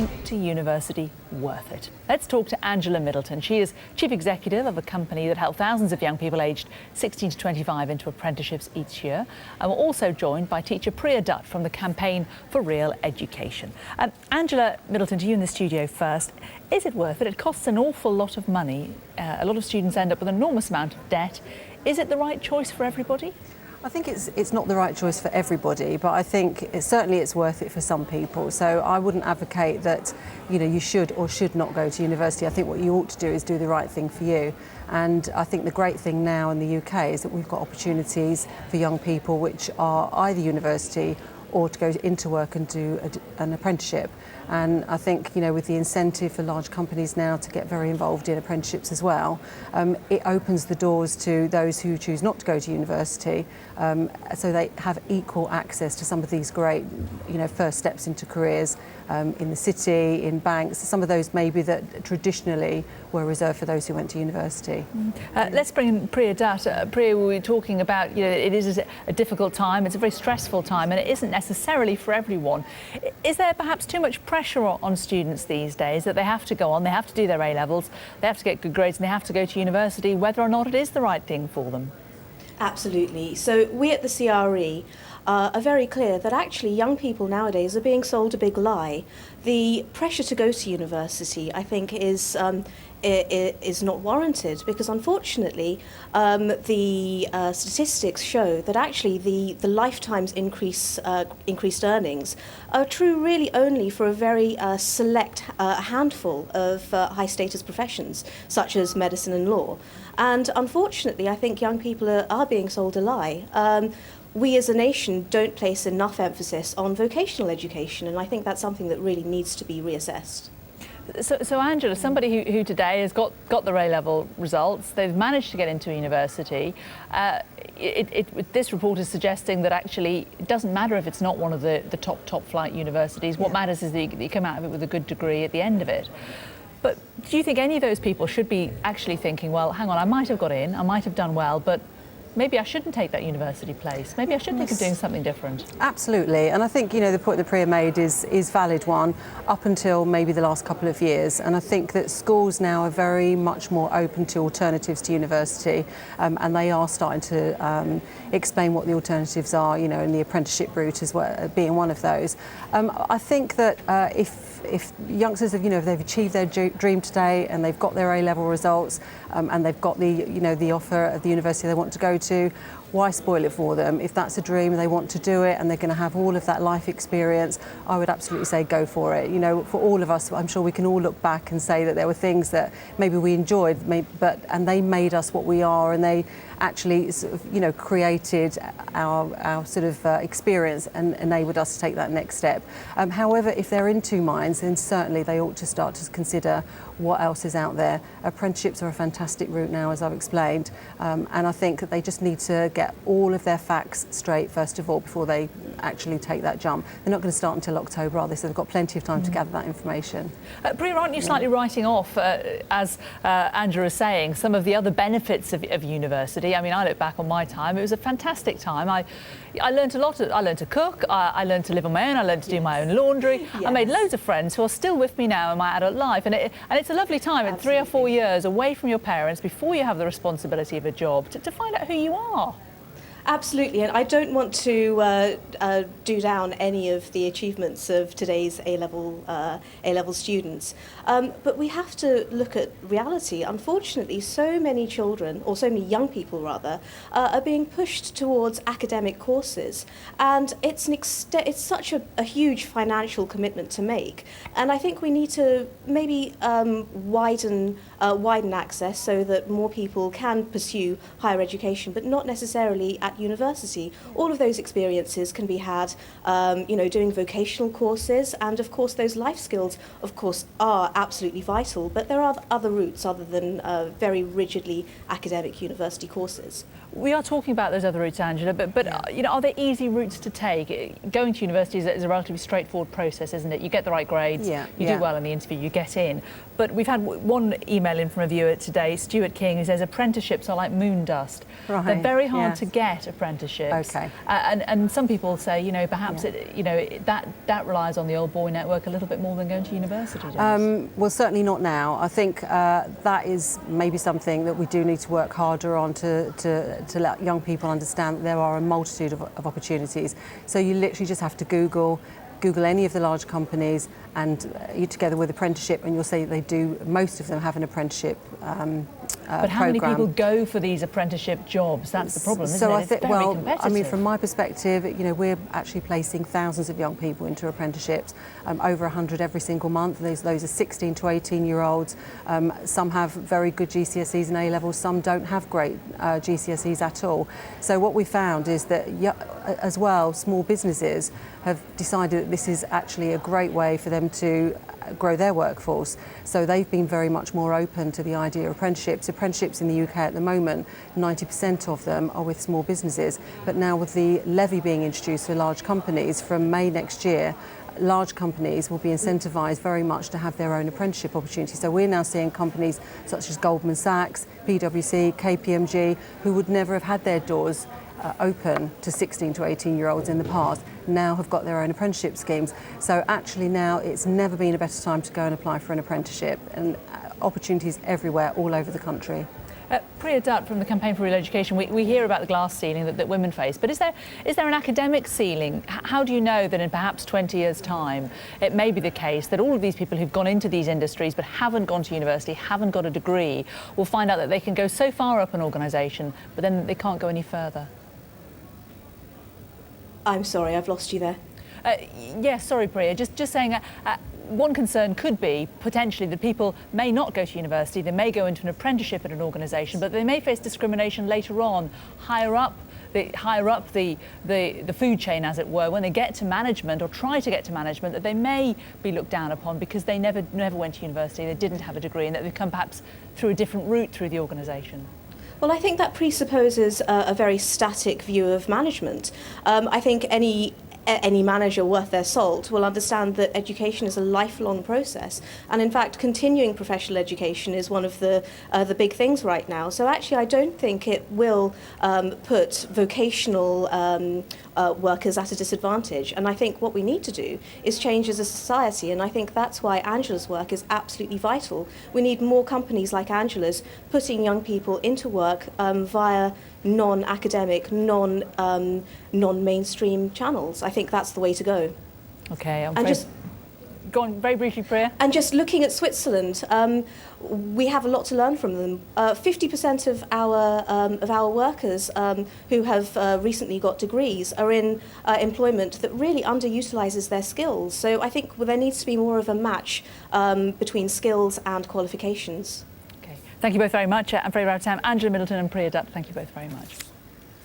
going to university worth it? Let's talk to Angela Middleton. She is Chief Executive of a company that helps thousands of young people aged 16 to 25 into apprenticeships each year. And we're also joined by teacher Priya Dutt from the Campaign for Real Education. Angela Middleton, to you in the studio first. Is it worth it? It costs an awful lot of money. A lot of students end up with an enormous amount of debt. Is it the right choice for everybody? I think it's not the right choice for everybody, but I think certainly it's worth it for some people. So I wouldn't advocate that, you should or should not go to university. I think what you ought to do is do the right thing for you. And I think the great thing now in the UK is that we've got opportunities for young people which are either university or to go into work and do an apprenticeship. And I think, with the incentive for large companies now to get very involved in apprenticeships as well, it opens the doors to those who choose not to go to university, so they have equal access to some of these great, first steps into careers in the city, in banks, some of those maybe that traditionally were reserved for those who went to university. Let's bring in Priya Dutt. Priya, we were talking about, it is a difficult time, it's a very stressful time, and it isn't necessarily for everyone. Is there perhaps too much pressure on students these days that they have to go on, they have to do their A-levels, they have to get good grades and they have to go to university, whether or not it is the right thing for them? Absolutely. So we at the CRE are very clear that actually young people nowadays are being sold a big lie. The pressure to go to university, I think, is not warranted, because unfortunately the statistics show that actually the lifetime's increased earnings are true really only for a very select handful of high status professions such as medicine and law. And unfortunately, I think young people are being sold a lie. We as a nation don't place enough emphasis on vocational education, and I think that's something that really needs to be reassessed. So Angela, somebody who today has got their A-level results, they've managed to get into university, this report is suggesting that actually it doesn't matter if it's not one of the top flight universities. What matters is that you come out of it with a good degree at the end of it. But do you think any of those people should be actually thinking, well, hang on, I might have got in, I might have done well, but maybe I shouldn't take that university place. Maybe I should think of doing something different. Absolutely, and I think the point that Priya made is valid one up until maybe the last couple of years. And I think that schools now are very much more open to alternatives to university, and they are starting to explain what the alternatives are. And the apprenticeship route as well being one of those. I think that if youngsters have, if they've achieved their dream today and they've got their A-level results and they've got the offer of the university they want to go to, why spoil it for them? If that's a dream and they want to do it and they're going to have all of that life experience, I would absolutely say go for it. For all of us, I'm sure we can all look back and say that there were things that maybe we enjoyed, and they made us what we are, and they actually created our sort of experience and enabled us to take that next step. However, if they're in two minds, then certainly they ought to start to consider what else is out there. Apprenticeships are a fantastic route now, as I've explained, and I think that they just need to get all of their facts straight first of all before they actually take that jump. They're not going to start until October, are they? So they've got plenty of time to gather that information. Priya, aren't you slightly writing off, as Angela is saying, some of the other benefits of university? I mean, I look back on my time, it was a fantastic time. I learned a lot. I learned to cook, I learned to live on my own, I learned to do my own laundry. Yes. I made loads of friends who are still with me now in my adult life, and it's a lovely time. Absolutely. In 3 or 4 years away from your parents before you have the responsibility of a job to find out who you are. Absolutely, and I don't want to do down any of the achievements of today's A-level students, but we have to look at reality. Unfortunately, so many children, or so many young people rather, are being pushed towards academic courses, and it's such a huge financial commitment to make. And I think we need to maybe widen access so that more people can pursue higher education, but not necessarily at university. All of those experiences can be had, doing vocational courses, and of course those life skills, of course, are absolutely vital, but there are other routes other than very rigidly academic university courses. We are talking about those other routes, Angela, but you know, are there easy routes to take? Going to university is a relatively straightforward process, isn't it? You get the right grades, you do well in the interview, you get in. But we've had one email in from a viewer today, Stuart King, who says apprenticeships are like moon dust. Right. They're very hard to get, apprenticeships. Okay. And some people say, you know, perhaps that relies on the old boy network a little bit more than going to university does. Well, certainly not now. I think that is maybe something that we do need to work harder on to let young people understand that there are a multitude of opportunities. So you literally just have to Google any of the large companies, and you're together with apprenticeship, and you'll see most of them have an apprenticeship but how many people go for these apprenticeship jobs? That's the problem, isn't it? I think, it's very competitive. I mean, from my perspective, you know, we're actually placing thousands of young people into apprenticeships, over 100 every single month. Those are 16 to 18-year-olds. Some have very good GCSEs and A-levels. Some don't have great GCSEs at all. So what we found is that, as well, small businesses have decided that this is actually a great way for them to grow their workforce. So they've been very much more open to the idea of apprenticeships. Apprenticeships in the UK at the moment, 90% of them are with small businesses. But now with the levy being introduced for large companies from May next year, large companies will be incentivised very much to have their own apprenticeship opportunities. So we're now seeing companies such as Goldman Sachs, PwC, KPMG, who would never have had their doors open to 16 to 18-year-olds in the past, now have got their own apprenticeship schemes. So actually now it's never been a better time to go and apply for an apprenticeship, and opportunities everywhere all over the country. Priya Dutt from the Campaign for Real Education, we hear about the glass ceiling that women face, but is there an academic ceiling? How do you know that in perhaps 20 years' time it may be the case that all of these people who've gone into these industries but haven't gone to university, haven't got a degree, will find out that they can go so far up an organisation but then they can't go any further? I'm sorry, I've lost you there. Yes, sorry, Priya. Just saying, one concern could be potentially that people may not go to university, they may go into an apprenticeship at an organisation, but they may face discrimination later on, higher up the food chain, as it were, when they get to management or try to get to management, that they may be looked down upon because they never went to university, they didn't have a degree, and that they've come perhaps through a different route through the organisation. Well, I think that presupposes a very static view of management. I think any manager worth their salt will understand that education is a lifelong process, and in fact continuing professional education is one of the big things right now. So actually I don't think it will put vocational workers at a disadvantage, and I think what we need to do is change as a society, and I think that's why Angela's work is absolutely vital. We need more companies like Angela's putting young people into work via non-academic, non-mainstream channels. I think that's the way to go. Okay, go on very briefly, Priya. And just looking at Switzerland, we have a lot to learn from them. 50% of our workers who have recently got degrees are in employment that really underutilises their skills. So I think there needs to be more of a match between skills and qualifications. Okay, thank you both very much. I'm very out of time. Angela Middleton and Priya Dutt, thank you both very much.